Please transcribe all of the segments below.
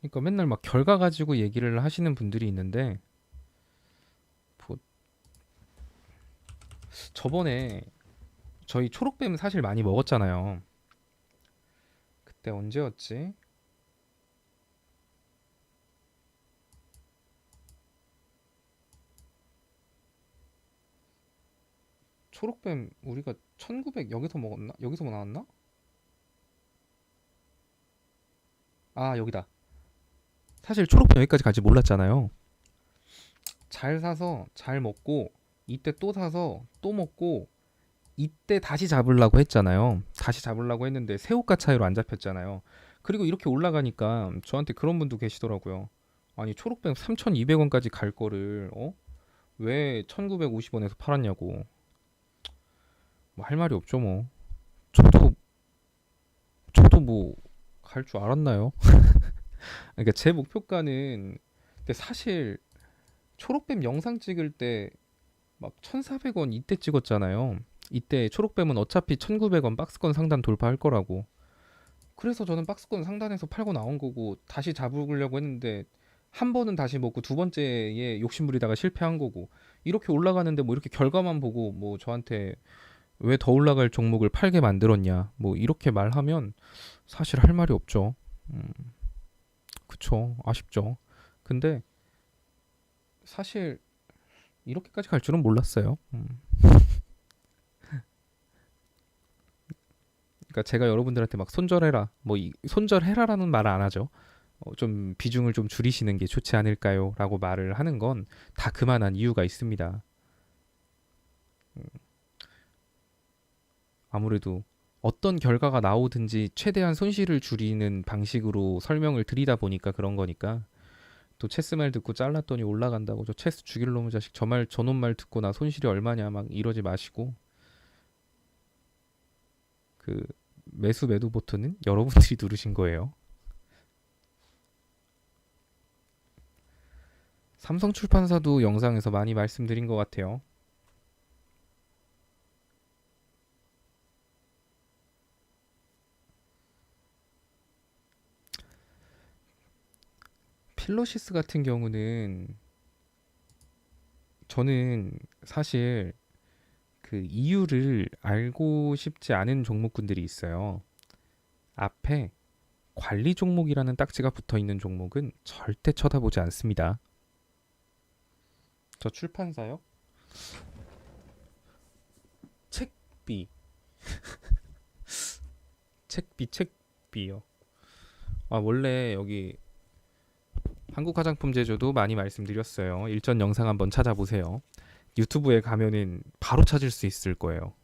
그러니까 맨날 막 결과 가지고 얘기를 하시는 분들이 있는데 뭐 저번에 저희 초록뱀 사실 많이 먹었잖아요. 그때 언제였지? 초록뱀 우리가 1900 여기서 먹었나? 여기서 뭐 나왔나? 아, 여기다. 사실 초록뱀 여기까지 갈지 몰랐잖아요. 잘 사서 잘 먹고 이때 또 사서 또 먹고 이때 다시 잡으려고 했잖아요. 다시 잡으려고 했는데 새우가 차이로 안 잡혔잖아요. 그리고 이렇게 올라가니까 저한테 그런 분도 계시더라고요. 아니 초록뱀 3,200원까지 갈 거를 왜 1,950원에서 팔았냐고. 뭐 할 말이 없죠 뭐. 저도 저도 뭐 갈 줄 알았나요? 그러니까 제 목표가는 근데 사실 초록뱀 영상 찍을 때 막 1,400원 이때 찍었잖아요. 이때 초록뱀은 어차피 1,900원 박스권 상단 돌파할 거라고. 그래서 저는 박스권 상단에서 팔고 나온 거고 다시 잡으려고 했는데 한 번은 다시 먹고 두 번째에 욕심부리다가 실패한 거고 이렇게 올라가는데 뭐 이렇게 결과만 보고 뭐 저한테 왜 더 올라갈 종목을 팔게 만들었냐 뭐 이렇게 말하면 사실 할 말이 없죠. 음, 그쵸. 아쉽죠. 근데 사실 이렇게까지 갈 줄은 몰랐어요. 그러니까 제가 여러분들한테 막 손절해라 뭐 손절해라라는 말을 안 하죠. 좀 비중을 좀 줄이시는 게 좋지 않을까요? 라고 말을 하는 건 다 그만한 이유가 있습니다. 아무래도 어떤 결과가 나오든지 최대한 손실을 줄이는 방식으로 설명을 드리다 보니까 그런 거니까 또 체스 말 듣고 잘랐더니 올라간다고 저 체스 죽일 놈의 자식 저 말 저놈 말 듣고 나 손실이 얼마냐 막 이러지 마시고 그 매수 매도 버튼은 여러분들이 누르신 거예요. 삼성출판사도 영상에서 많이 말씀드린 것 같아요. 필로시스 같은 경우는 저는 사실 그 이유를 알고 싶지 않은 종목군들이 있어요. 앞에 관리 종목이라는 딱지가 붙어 있는 종목은 절대 쳐다보지 않습니다. 저 출판사요? 책비, 책비요. 아, 원래 여기 한국 화장품 제조도 많이 말씀드렸어요. 일전 영상 한번 찾아보세요. 유튜브에 가면은 바로 찾을 수 있을 거예요.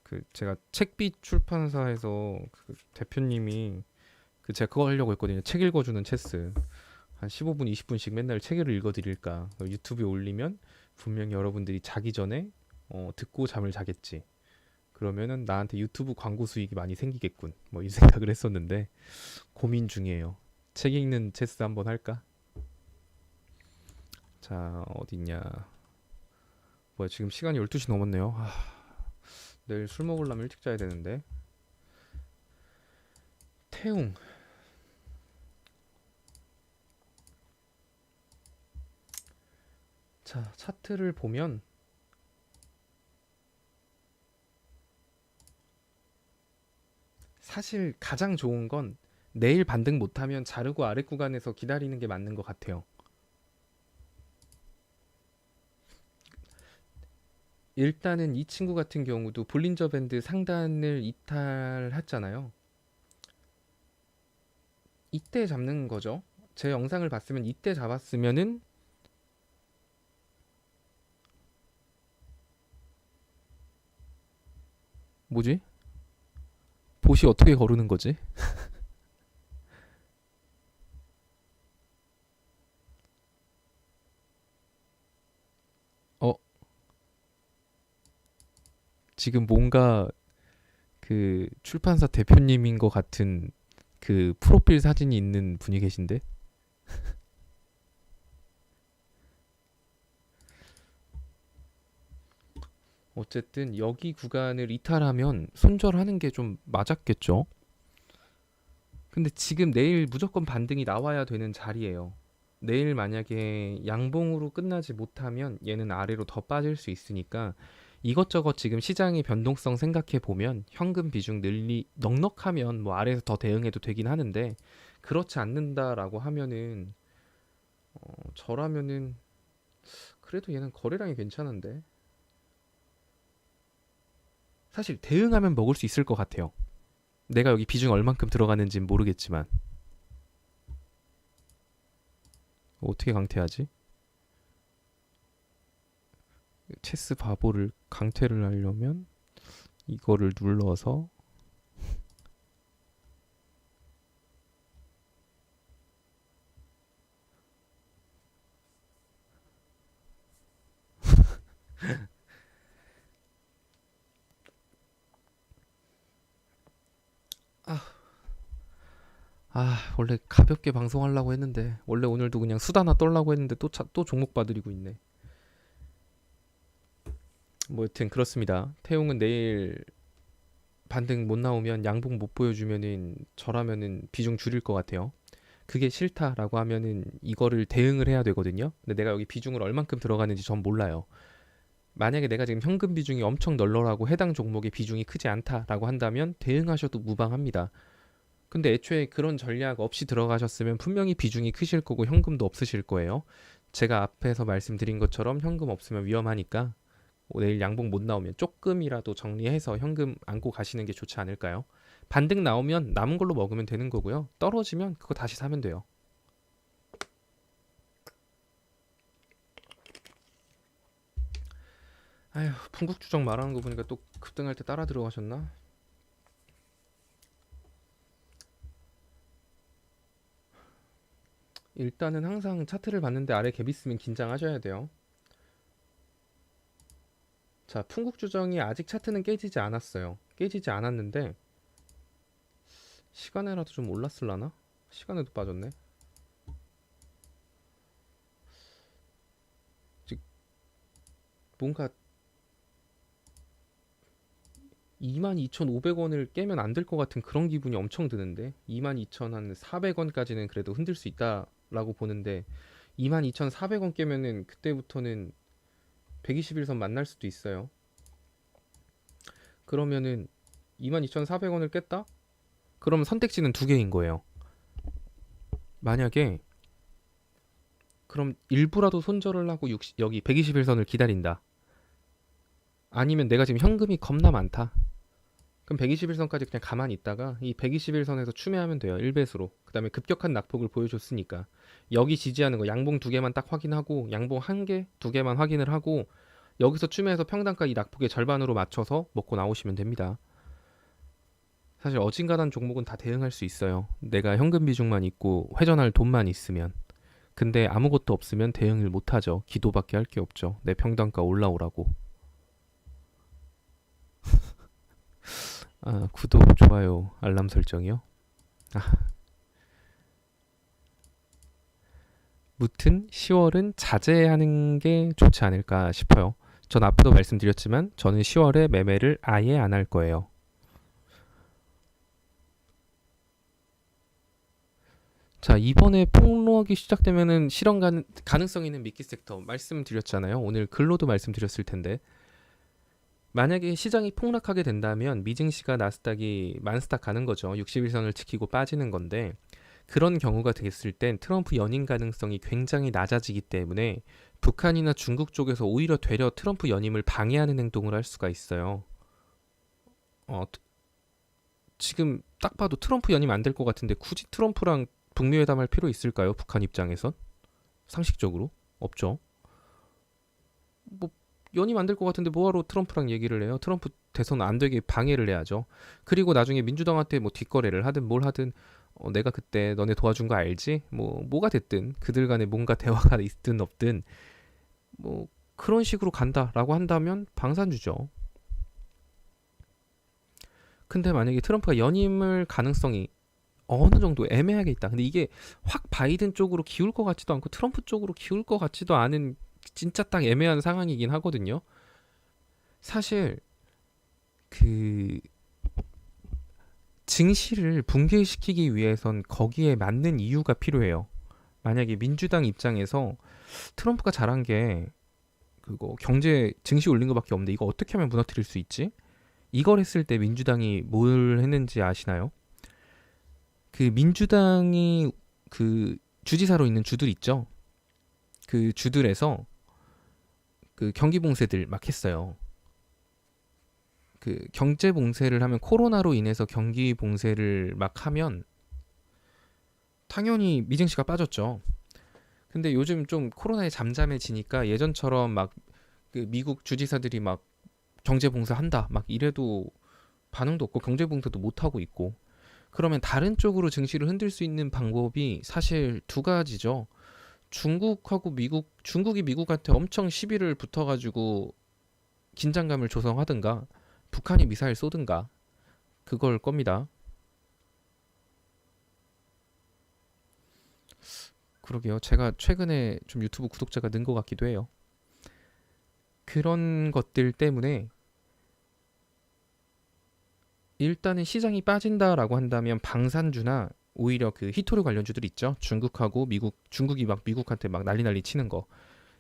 그 제가 책비 출판사에서 그 대표님이 그 제가 그거 하려고 했거든요. 책 읽어주는 체스. 한 15분, 20분씩 맨날 책을 읽어드릴까. 유튜브에 올리면 분명히 여러분들이 자기 전에 듣고 잠을 자겠지. 그러면은 나한테 유튜브 광고 수익이 많이 생기겠군. 뭐 이 생각을 했었는데 고민 중이에요. 책 읽는 체스 한번 할까? 자, 어딨냐. 뭐야, 지금 시간이 12시 넘었네요. 내일 술 먹으려면 일찍 자야 되는데. 태웅. 자, 차트를 보면 사실 가장 좋은 건 내일 반등 못하면 자르고 아래 구간에서 기다리는 게 맞는 것 같아요. 일단은 이 친구 같은 경우도 볼린저 밴드 상단을 이탈했잖아요. 이때 잡는 거죠. 제 영상을 봤으면 이때 잡았으면은 뭐지? 봇이 어떻게 거르는 거지? 어, 지금 뭔가 그 출판사 대표님인 것 같은 그 프로필 사진이 있는 분이 계신데? 어쨌든 여기 구간을 이탈하면 손절하는 게 좀 맞았겠죠? 근데 지금 내일 무조건 반등이 나와야 되는 자리예요. 내일 만약에 양봉으로 끝나지 못하면 얘는 아래로 더 빠질 수 있으니까 이것저것 지금 시장의 변동성 생각해 보면 현금 비중 넉넉하면 뭐 아래에서 더 대응해도 되긴 하는데 그렇지 않는다라고 하면은 저라면은 그래도 얘는 거래량이 괜찮은데 사실 대응하면 먹을 수 있을 것 같아요. 내가 여기 비중 얼만큼 들어가는지는 모르겠지만 어떻게 강퇴하지? 체스 바보를 강퇴를 하려면 이거를 눌러서 원래 가볍게 방송하려고 했는데 원래 오늘도 그냥 수다나 떨라고 했는데 또 종목 봐드리고 있네. 뭐 여튼 그렇습니다. 태용은 내일 반등 못 나오면 양봉 못 보여주면은 저라면은 비중 줄일 것 같아요. 그게 싫다라고 하면은 이거를 대응을 해야 되거든요. 근데 내가 여기 비중을 얼만큼 들어가는지 전 몰라요. 만약에 내가 지금 현금 비중이 엄청 널널하고 해당 종목의 비중이 크지 않다라고 한다면 대응하셔도 무방합니다. 근데 애초에 그런 전략 없이 들어가셨으면 분명히 비중이 크실 거고 현금도 없으실 거예요. 제가 앞에서 말씀드린 것처럼 현금 없으면 위험하니까 내일 양봉 못 나오면 조금이라도 정리해서 현금 안고 가시는 게 좋지 않을까요? 반등 나오면 남은 걸로 먹으면 되는 거고요. 떨어지면 그거 다시 사면 돼요. 아휴, 풍국주정 말하는 거 보니까 또 급등할 때 따라 들어가셨나? 일단은 항상 차트를 봤는데 아래 갭 있으면 긴장하셔야 돼요. 자, 풍국주정이 아직 차트는 깨지지 않았어요. 깨지지 않았는데 시간에라도 좀 올랐을라나? 시간에도 빠졌네. 즉 뭔가 22,500원을 깨면 안 될 것 같은 그런 기분이 엄청 드는데 22,400원까지는 그래도 흔들 수 있다라고 보는데 22,400원 깨면은 그때부터는 121선 만날 수도 있어요. 그러면은 22,400원을 깼다? 그러면 선택지는 두 개인 거예요. 만약에 그럼 일부라도 손절을 하고 여기 121선을 기다린다. 아니면 내가 지금 현금이 겁나 많다. 그럼 121선까지 그냥 가만히 있다가 이 121선에서 추매하면 돼요. 1배수로. 그 다음에 급격한 낙폭을 보여줬으니까 여기 지지하는 거 양봉 두 개만 딱 확인하고 양봉 한 개, 두 개만 확인을 하고 여기서 추매해서 평단가 이 낙폭의 절반으로 맞춰서 먹고 나오시면 됩니다. 사실 어진간한 종목은 다 대응할 수 있어요. 내가 현금 비중만 있고 회전할 돈만 있으면. 근데 아무것도 없으면 대응을 못하죠. 기도밖에 할 게 없죠. 내 평단가 올라오라고. 구독, 좋아요, 알람 설정이요. 무튼 10월은 자제하는 게 좋지 않을까 싶어요. 전 앞에도 말씀드렸지만 저는 10월에 매매를 아예 안 할 거예요. 자, 이번에 폭로하기 시작되면은 실현 가능성 있는 미끼 섹터 말씀드렸잖아요. 오늘 글로도 말씀드렸을 텐데 만약에 시장이 폭락하게 된다면 미증시가 나스닥이 만스닥 가는 거죠. 61선을 지키고 빠지는 건데 그런 경우가 됐을 땐 트럼프 연임 가능성이 굉장히 낮아지기 때문에 북한이나 중국 쪽에서 오히려 되려 트럼프 연임을 방해하는 행동을 할 수가 있어요. 어, 지금 딱 봐도 트럼프 연임 안 될 것 같은데 굳이 트럼프랑 북미 회담할 필요 있을까요? 북한 입장에선 상식적으로 없죠. 뭐 연임 안 될 것 같은데 뭐하러 트럼프랑 얘기를 해요? 트럼프 대선 안 되게 방해를 해야죠. 그리고 나중에 민주당한테 뭐 뒷거래를 하든 뭘 하든 내가 그때 너네 도와준 거 알지? 뭐가 됐든 그들 간에 뭔가 대화가 있든 없든 뭐 그런 식으로 간다라고 한다면 방산주죠. 근데 만약에 트럼프가 연임을 가능성이 어느 정도 애매하게 있다. 근데 이게 확 바이든 쪽으로 기울 것 같지도 않고 트럼프 쪽으로 기울 것 같지도 않은 진짜 딱 애매한 상황이긴 하거든요. 사실 그 증시를 붕괴시키기 위해선 거기에 맞는 이유가 필요해요. 만약에 민주당 입장에서 트럼프가 잘한 게 그거 경제 증시 올린 거밖에 없는데 이거 어떻게 하면 무너뜨릴 수 있지? 이걸 했을 때 민주당이 뭘 했는지 아시나요? 그 민주당이 그 주지사로 있는 주들 있죠? 그 주들에서 그 경기 봉쇄들 막 했어요. 그 경제 봉쇄를 하면 코로나로 인해서 경기 봉쇄를 막 하면 당연히 미증시가 빠졌죠. 근데 요즘 좀 코로나에 잠잠해지니까 예전처럼 막 그 미국 주지사들이 막 경제 봉쇄한다 막 이래도 반응도 없고 경제 봉쇄도 못 하고 있고 그러면 다른 쪽으로 증시를 흔들 수 있는 방법이 사실 두 가지죠. 중국하고 미국, 중국이 미국한테 엄청 시비를 붙어가지고 긴장감을 조성하든가 북한이 미사일 쏘든가 그걸 겁니다. 그러게요. 제가 최근에 좀 유튜브 구독자가 는 것 같기도 해요. 그런 것들 때문에 일단은 시장이 빠진다라고 한다면 방산주나 오히려 그 히토류 관련주들 있죠. 중국하고 미국, 중국이 막 미국한테 막 난리 치는 거.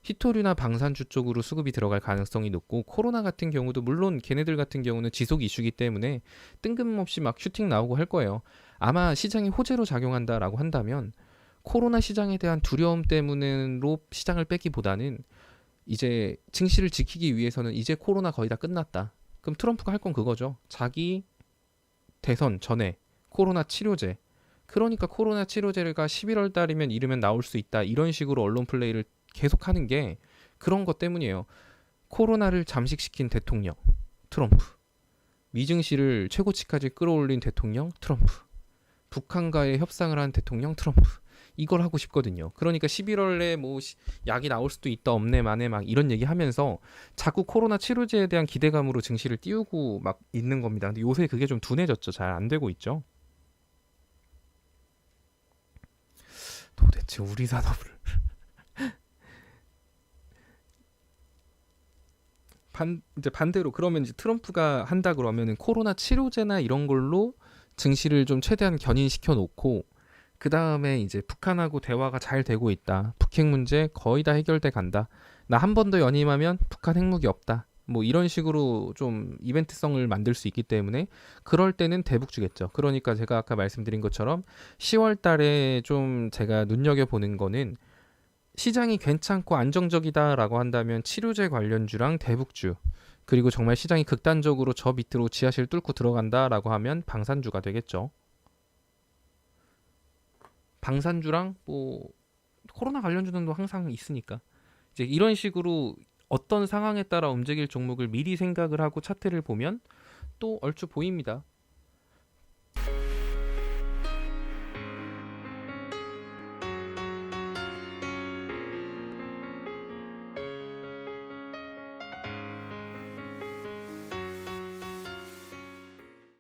히토류나 방산주 쪽으로 수급이 들어갈 가능성이 높고 코로나 같은 경우도 물론 걔네들 같은 경우는 지속 이슈기 때문에 뜬금없이 막 슈팅 나오고 할 거예요. 아마 시장이 호재로 작용한다라고 한다면 코로나 시장에 대한 두려움 때문으로 시장을 빼기보다는 이제 증시를 지키기 위해서는 이제 코로나 거의 다 끝났다. 그럼 트럼프가 할 건 그거죠. 자기 대선 전에 코로나 치료제. 그러니까 코로나 치료제가 11월 달이면 이르면 나올 수 있다. 이런 식으로 언론 플레이를 계속하는 게 그런 것 때문이에요. 코로나를 잠식시킨 대통령 트럼프. 미증시를 최고치까지 끌어올린 대통령 트럼프. 북한과의 협상을 한 대통령 트럼프. 이걸 하고 싶거든요. 그러니까 11월에 뭐 약이 나올 수도 있다 없네 만에 막 이런 얘기하면서 자꾸 코로나 치료제에 대한 기대감으로 증시를 띄우고 막 있는 겁니다. 근데 요새 그게 좀 둔해졌죠. 잘 안 되고 있죠. 도대체 우리 산업을 이제 반대로 그러면 이제 트럼프가 한다 그러면은 코로나 치료제나 이런 걸로 증시를 좀 최대한 견인시켜 놓고 그 다음에 이제 북한하고 대화가 잘 되고 있다. 북핵 문제 거의 다 해결돼 간다. 나 한 번 더 연임하면 북한 핵무기 없다. 뭐 이런 식으로 좀 이벤트성을 만들 수 있기 때문에 그럴 때는 대북 주겠죠. 그러니까 제가 아까 말씀드린 것처럼 10월 달에 좀 제가 눈여겨보는 거는 시장이 괜찮고 안정적이다라고 한다면 치료제 관련주랑 대북주 그리고 정말 시장이 극단적으로 저 밑으로 지하실 뚫고 들어간다라고 하면 방산주가 되겠죠. 방산주랑 뭐 코로나 관련주는 항상 있으니까 이제 이런 식으로 어떤 상황에 따라 움직일 종목을 미리 생각을 하고 차트를 보면 또 얼추 보입니다.